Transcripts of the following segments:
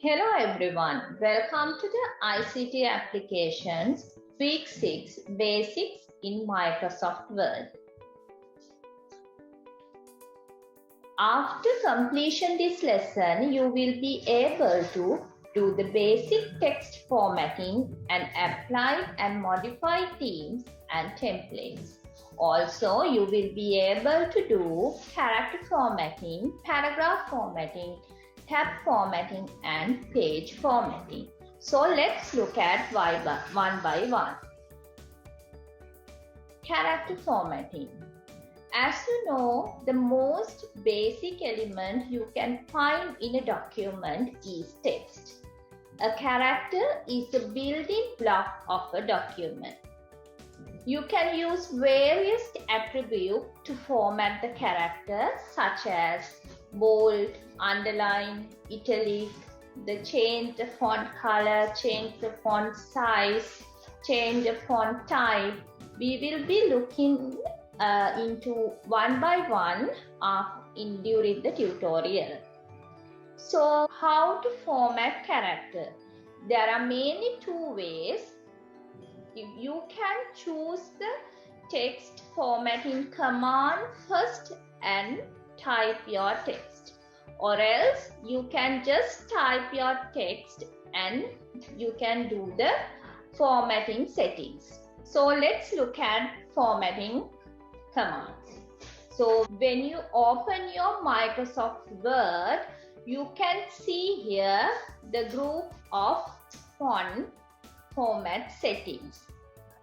Hello everyone, welcome to the ICT Applications Week 6 Basics in Microsoft Word. After completion this lesson, you will be able to do the basic text formatting and apply and modify themes and templates. Also, you will be able to do character formatting, paragraph formatting, tab formatting and page formatting. So let's look at one by one. Character formatting. As you know, the most basic element you can find in a document is text. A character is the building block of a document. You can use various attributes to format the character, such as bold, underline, italic, change the font color, change the font size, change the font type. We will be looking into one by one during the tutorial. So, how to format character? There are two ways. You can choose the text formatting command first and type your text, or else you can just type your text and you can do the formatting settings. So let's look at formatting commands. So when you open your Microsoft Word, you can see here the group of font format settings.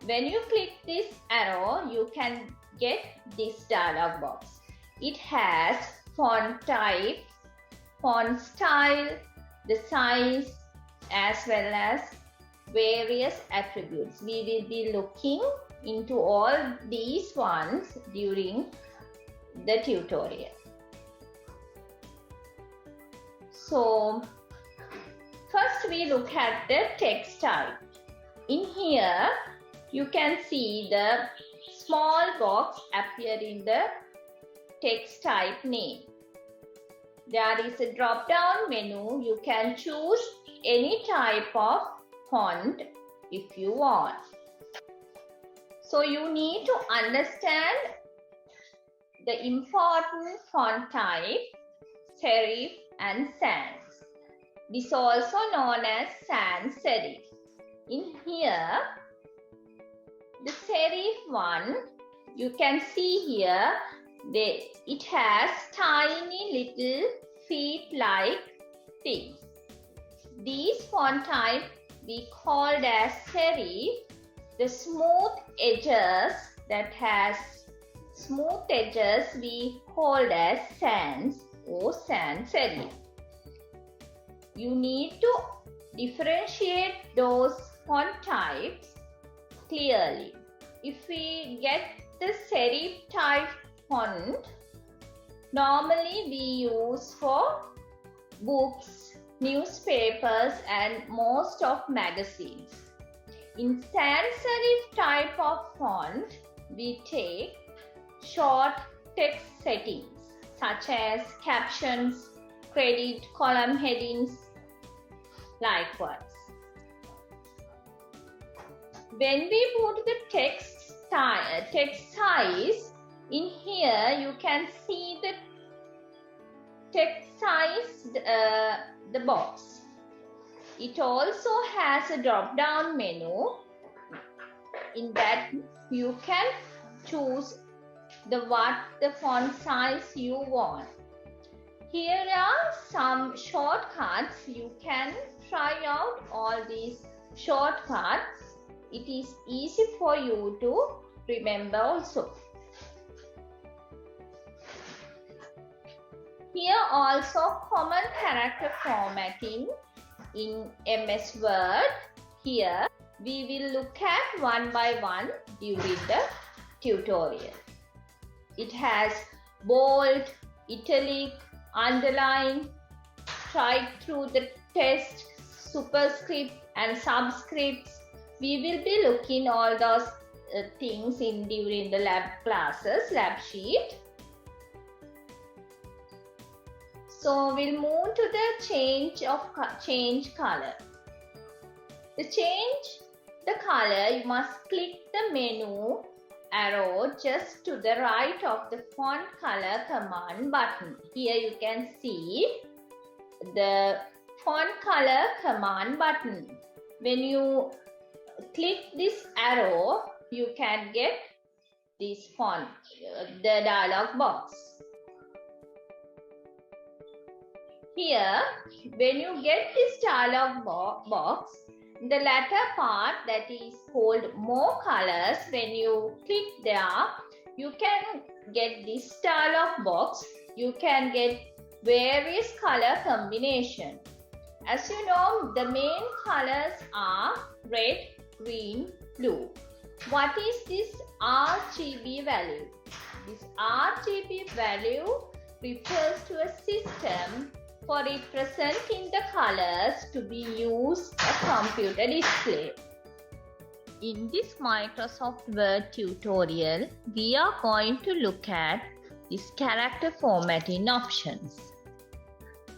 When you click this arrow, you can get this dialog box. It has font type, font style, the size, as well as various attributes. We will be looking into all these ones during the tutorial. So, first we look at the text type. In here, you can see the small box appear in the text type name. There is a drop down menu. You can choose any type of font if you want. So you need to understand the important font type, serif and sans. This is also known as sans serif. In here, the serif one, you can see here, it has tiny little feet-like things. These font type we called as serif. The smooth edges that has smooth edges we called as sans or sans serif. You need to differentiate those font types clearly. If we get the serif type font, normally we use for books, newspapers and most of magazines. In sans serif type of font, we take short text settings such as captions, credit, column headings, likewise. When we put the text size, in here you can see the text size, the box. It also has a drop down menu. In that you can choose the font size you want. Here are some shortcuts. You can try out all these shortcuts. It is easy for you to remember also. Here also common character formatting in MS Word. Here we will look at one by one during the tutorial. It has bold, italic, underline, right through the text, superscript and subscripts. We will be looking all those things during the lab classes, lab sheet. So we'll move to the change color. To change the color, you must click the menu arrow just to the right of the font color command button. Here you can see the font color command button. When you click this arrow, you can get this font, the dialog box. Here, when you get this dialog box, the latter part that is called more colors, when you click there, you can get this dialog box. You can get various color combination. As you know, the main colors are red, green, blue. What is this RGB value? This RGB value refers to a system for representing the colors to be used as a computer display. In this Microsoft Word tutorial, we are going to look at these character formatting options.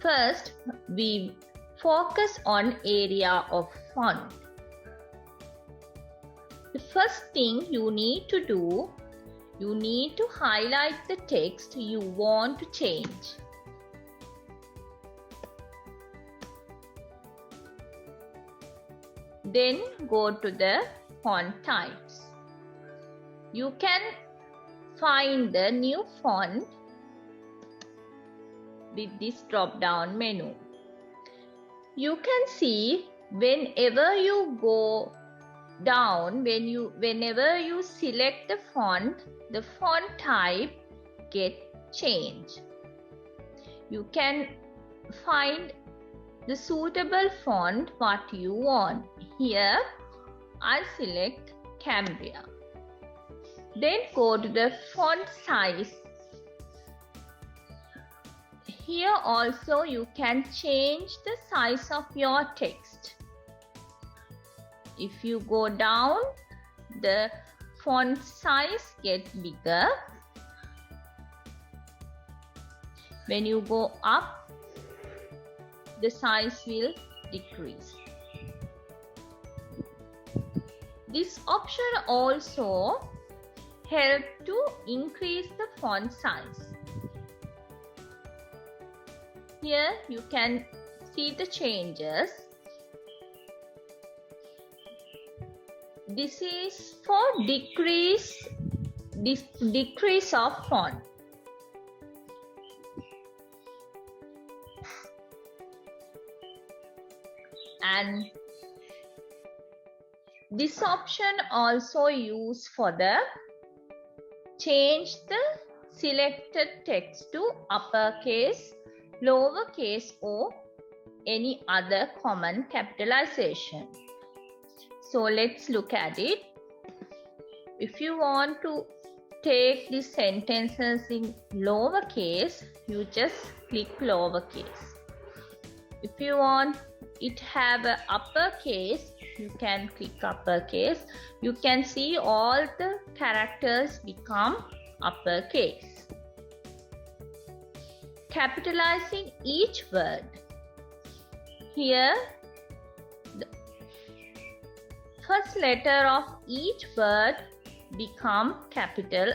First, we focus on area of font. The first thing you need to do, you need to highlight the text you want to change. Then go to the font types. You can find the new font with this drop down menu. You can see whenever you go down, whenever you select the font type get changed. You can find the suitable font what you want. Here I select Cambria. Then go to the font size. Here also you can change the size of your text. If you go down, the font size gets bigger. When you go up, the size will decrease. This option also helps to increase the font size. Here you can see the changes. This is for decrease of font. And this option also used for the change the selected text to uppercase, lowercase or any other common capitalization. So let's look at it. If you want to take the sentences in lowercase, you just click lowercase. If you want it have an uppercase, you can click uppercase. You can see all the characters become uppercase. Capitalizing each word. Here, the first letter of each word become capital.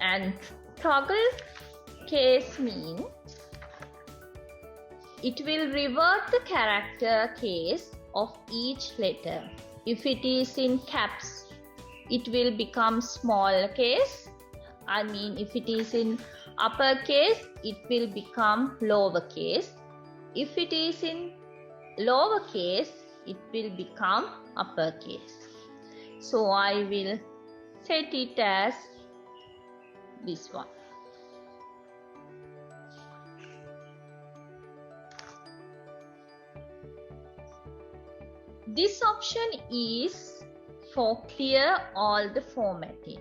And toggle case means it will revert the character case of each letter. If it is in caps, it will become small case. If it is in uppercase, it will become lowercase. If it is in lowercase, it will become uppercase. So I will set it as this one. This option is for clear all the formatting.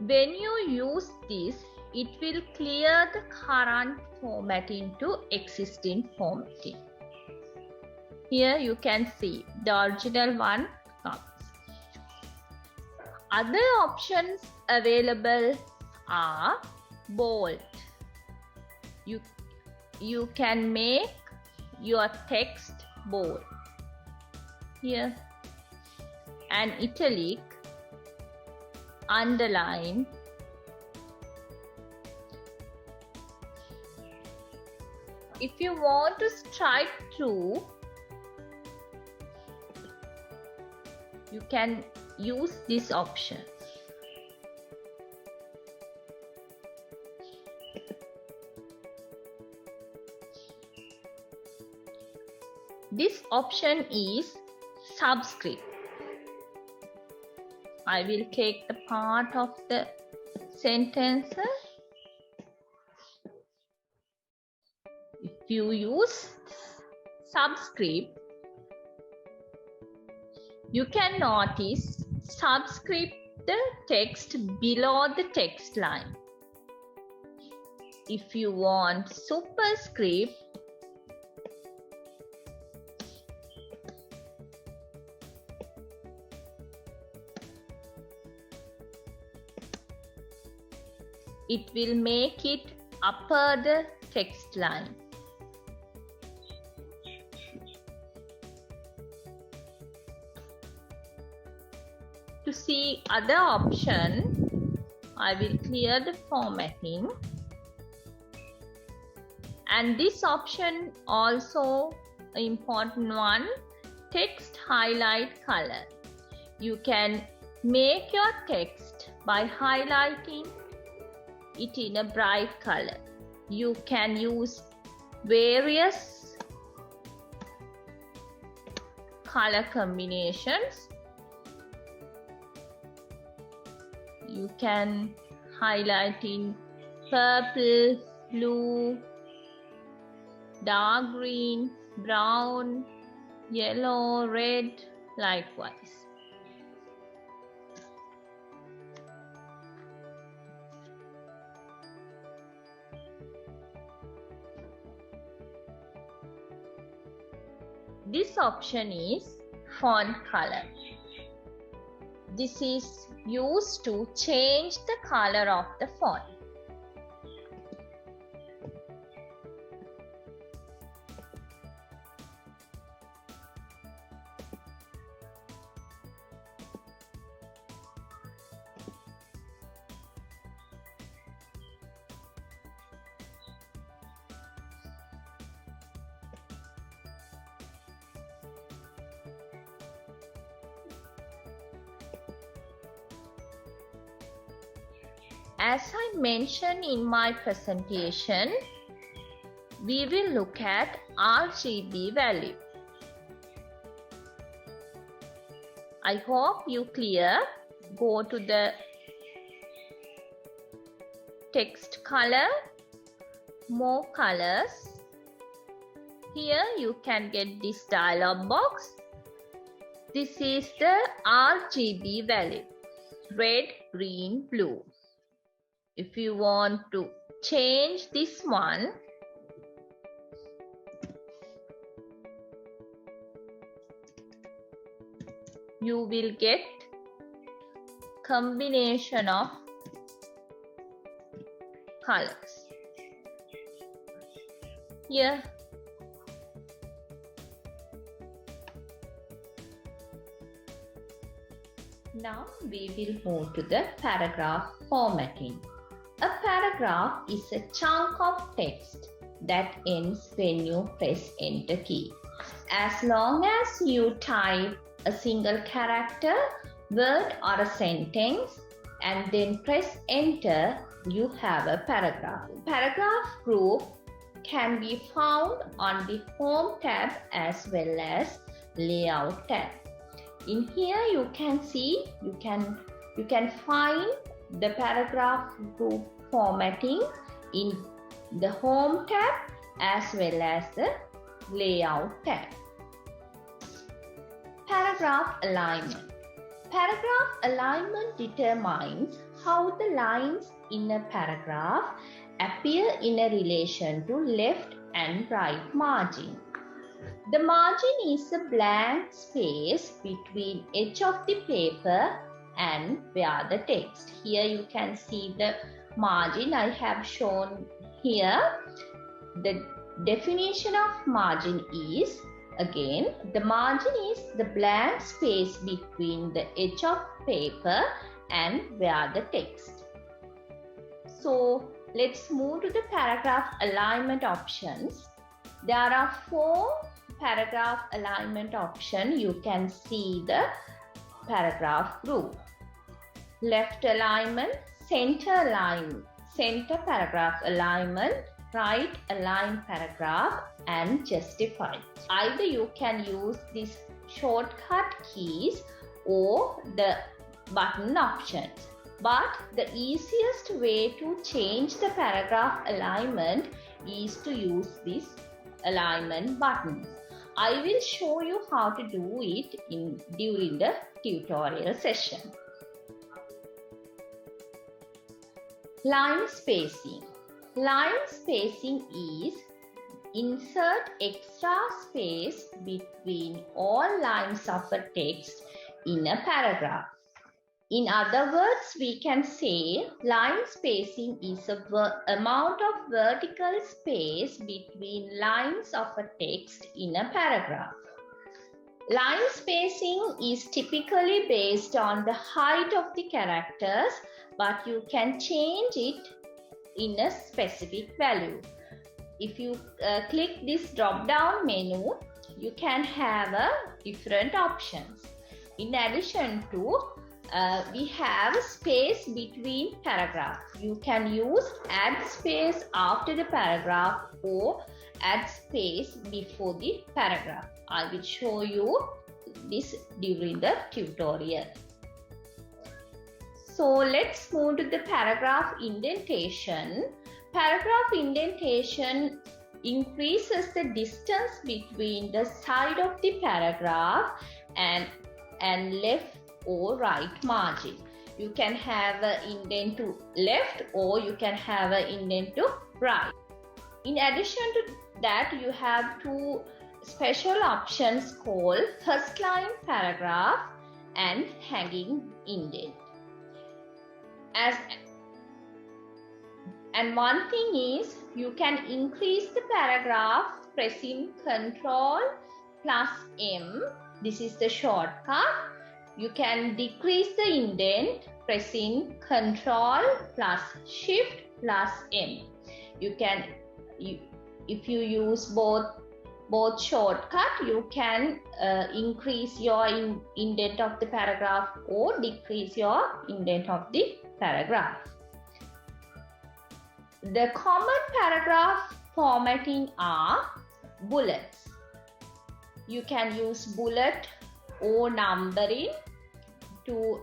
When you use this, it will clear the current formatting to existing formatting. Here you can see the original one comes. Other options available are bold. You can make your text bold. Here, and italic, underline, if you want to strike through, you can use this option. This option is subscript. I will take the part of the sentences. If you use subscript, you can notice subscript the text below the text line. If you want superscript, it will make it upper the text line. To see other option, I will clear the formatting. And this option also an important one, text highlight color. You can make your text by highlighting it in a bright color. You can use various color combinations. You can highlight in purple, blue, dark green, brown, yellow, red, likewise. This option is font color. This is used to change the color of the font. As I mentioned in my presentation, we will look at RGB value. I hope you clear. Go to the text color, more colors. Here you can get this dialog box. This is the RGB value, red, green, blue. If you want to change this one, you will get combination of colors. Here, now we will move to the paragraph formatting. A paragraph is a chunk of text that ends when you press enter key. As long as you type a single character, word or a sentence and then press enter, you have a paragraph. Paragraph group can be found on the Home tab as well as Layout tab. In here you can see, you can find the paragraph group formatting in the Home tab as well as the Layout tab. Paragraph alignment. Paragraph alignment determines how the lines in a paragraph appear in a relation to left and right margin. The margin is a blank space between edge of the paper and where the text. Here you can see the margin I have shown here. The definition of margin is, again, the margin is the blank space between the edge of paper and where the text. So let's move to the paragraph alignment options. There are 4 paragraph alignment options. You can see the paragraph group. Left alignment, center paragraph alignment, right align paragraph, and justify. Either you can use these shortcut keys or the button options. But the easiest way to change the paragraph alignment is to use this alignment button. I will show you how to do it during the tutorial session. Line spacing. Line spacing is insert extra space between all lines of a text in a paragraph. In other words, we can say line spacing is the amount of vertical space between lines of a text in a paragraph. Line spacing is typically based on the height of the characters, but you can change it in a specific value. If you click this drop-down menu, you can have different options. In addition to we have space between paragraphs. You can use add space after the paragraph or add space before the paragraph. I will show you this during the tutorial. So let's move to the paragraph indentation. Paragraph indentation increases the distance between the side of the paragraph and left or right margin. You can have an indent to left or you can have an indent to right. In addition to that, you have 2 special options called first line paragraph and hanging indent. And one thing is, you can increase the paragraph pressing Ctrl plus M. This is the shortcut. You can decrease the indent pressing Ctrl plus Shift plus M. If you use both shortcut, you can increase your indent of the paragraph or decrease your indent of the paragraph. The common paragraph formatting are bullets. You can use bullet or numbering to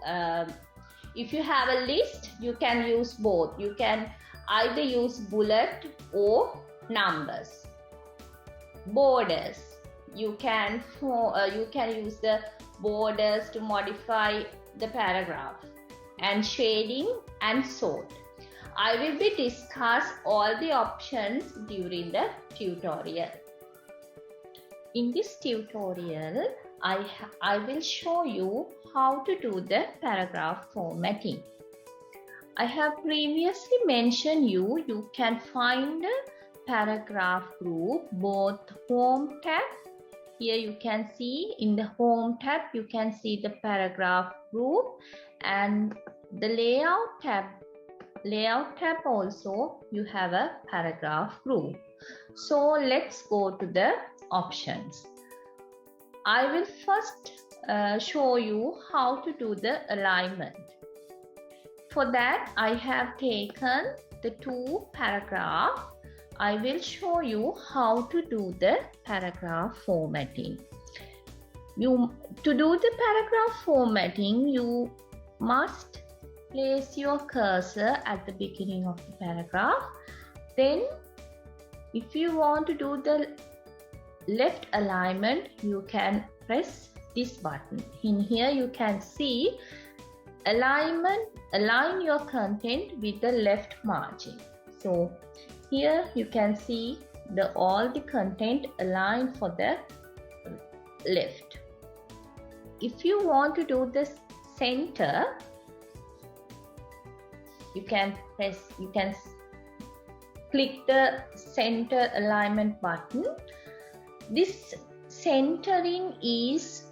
if you have a list, you can use both. You can either use bullet or numbers. Borders, you can use the borders to modify the paragraph, and shading and sort. I will be discuss all the options during the tutorial. In this tutorial, I will show you how to do the paragraph formatting. I have previously mentioned you can find a paragraph group, both home tab. Here you can see in the home tab, you can see the paragraph group, and the layout tab also you have a paragraph group. So let's go to the options. I will first show you how to do the alignment. For that, I have taken the 2 paragraphs. I will show you how to do the paragraph formatting. To do the paragraph formatting, you must place your cursor at the beginning of the paragraph. Then, if you want to do the left alignment, you can press this button. In here, you can see align your content with the left margin. So here you can see all the content aligned for the left. If you want to do this center, you can click the center alignment button. This centering is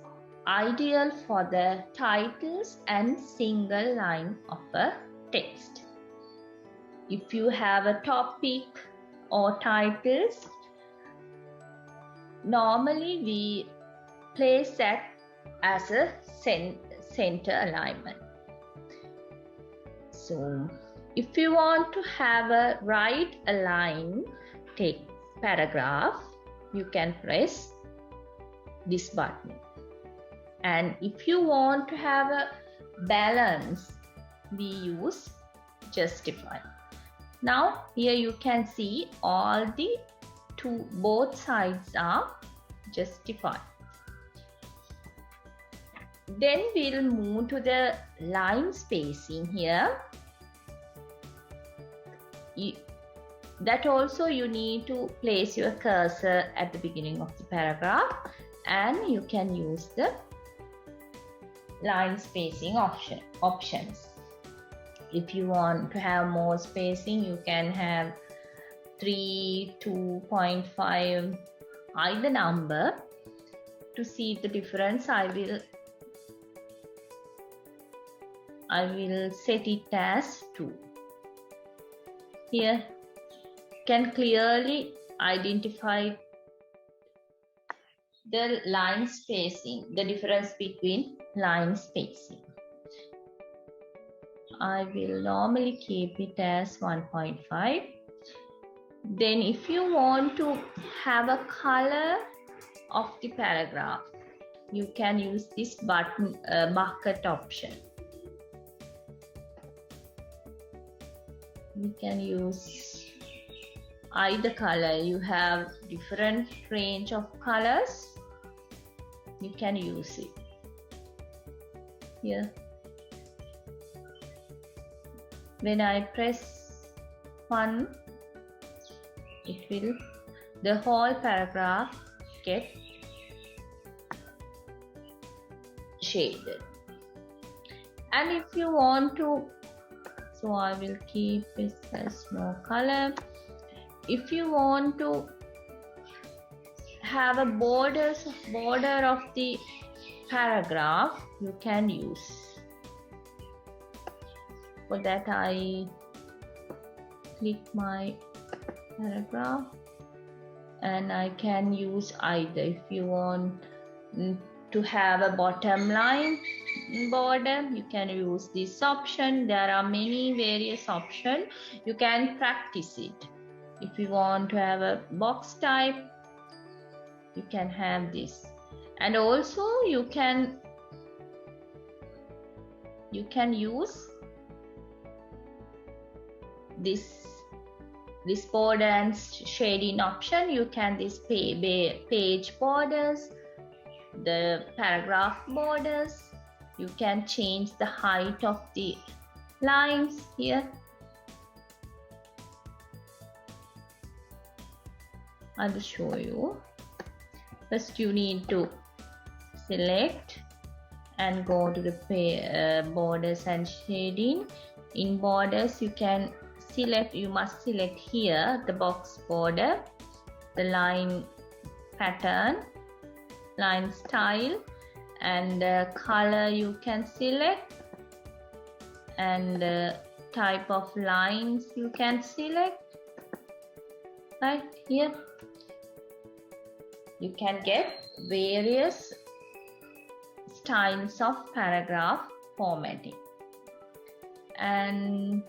ideal for the titles and single line of a text. If you have a topic or titles, normally we place that as a center alignment. So if you want to have a right align text paragraph, you can press this button. And if you want to have a balance, we use justify. Now here you can see all the both sides are justified. Then we'll move to the line spacing here. That also you need to place your cursor at the beginning of the paragraph, and you can use the line spacing options. If you want to have more spacing, you can have 3, 2.5, either number. To see the difference, I will set it as 2. Here can clearly identify the line spacing, the difference between line spacing. I will normally keep it as 1.5. Then if you want to have a color of the paragraph, you can use this button bucket option. You can use either color. You have different range of colors. You can use it here. When I press 1, the whole paragraph get shaded. And if you want to, so I will keep it as more color. If you want to have a border of the paragraph, you can use. For that, I click my paragraph, and I can use either. If you want to have a bottom line border, you can use this option. There are many various options. You can practice it. If you want to have a box type, you can have this. And also you can use this border and shading option. You can this page borders, the paragraph borders. You can change the height of the lines here. I will show you. First you need to select and go to the borders and shading. In borders you can select, you must select here the box border, the line pattern, line style, and color you can select, and type of lines you can select. Right here you can get various styles of paragraph formatting. And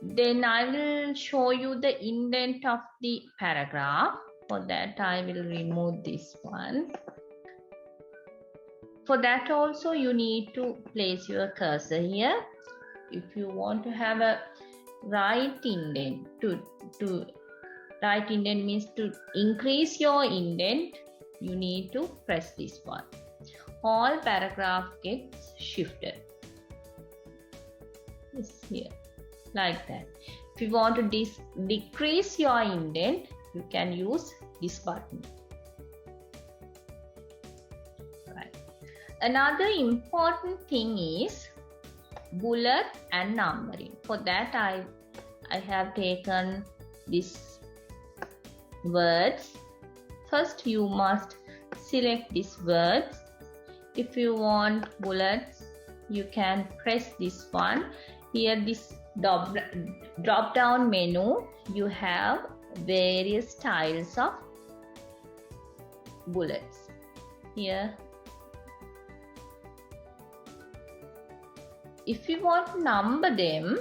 then I will show you the indent of the paragraph. For that I will remove this one. For that also you need to place your cursor here. If you want to have a right indent, right indent means to increase your indent, you need to press this one. All paragraph gets shifted. It's here, like that. If you want to decrease your indent, you can use this button. Right. Another important thing is bullet and numbering. For that I have taken these words. First you must select these words. If you want bullets, you can press this one. Here this drop down menu, you have various styles of bullets. Here, if you want to number them,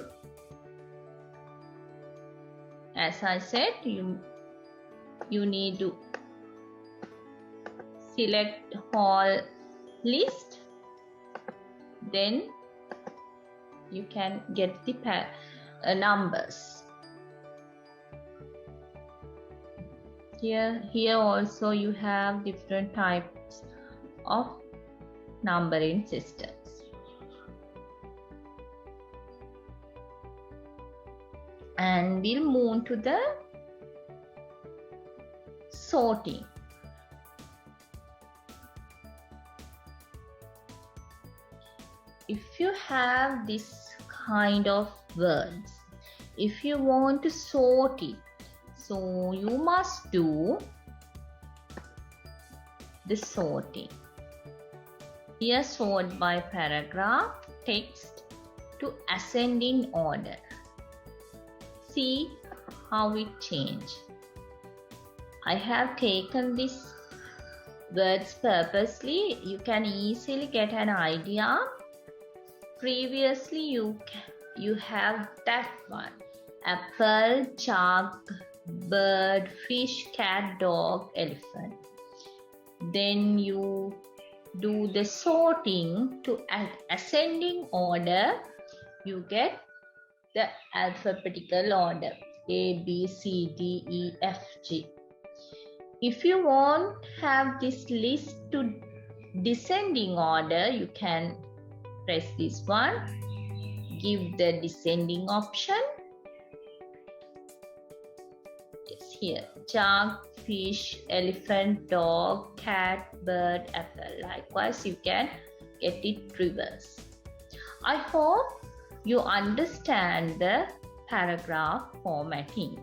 as I said, you need to select whole list, then you can get the numbers. Here also you have different types of numbering systems. And we'll move to the sorting. If you have this kind of words, if you want to sort it, so you must do the sorting. Here sort by paragraph, text to ascending order. See how it change. I have taken these words purposely. You can easily get an idea. Previously you have that one: apple, jug, bird, fish, cat, dog, elephant. Then you do the sorting to ascending order. You get the alphabetical order: A, B, C, D, E, F, G. If you want to have this list to descending order, you can press this one, give the descending option. Yes, here: jug, fish, elephant, dog, cat, bird, apple. Likewise, you can get it reverse. I hope you understand the paragraph formatting.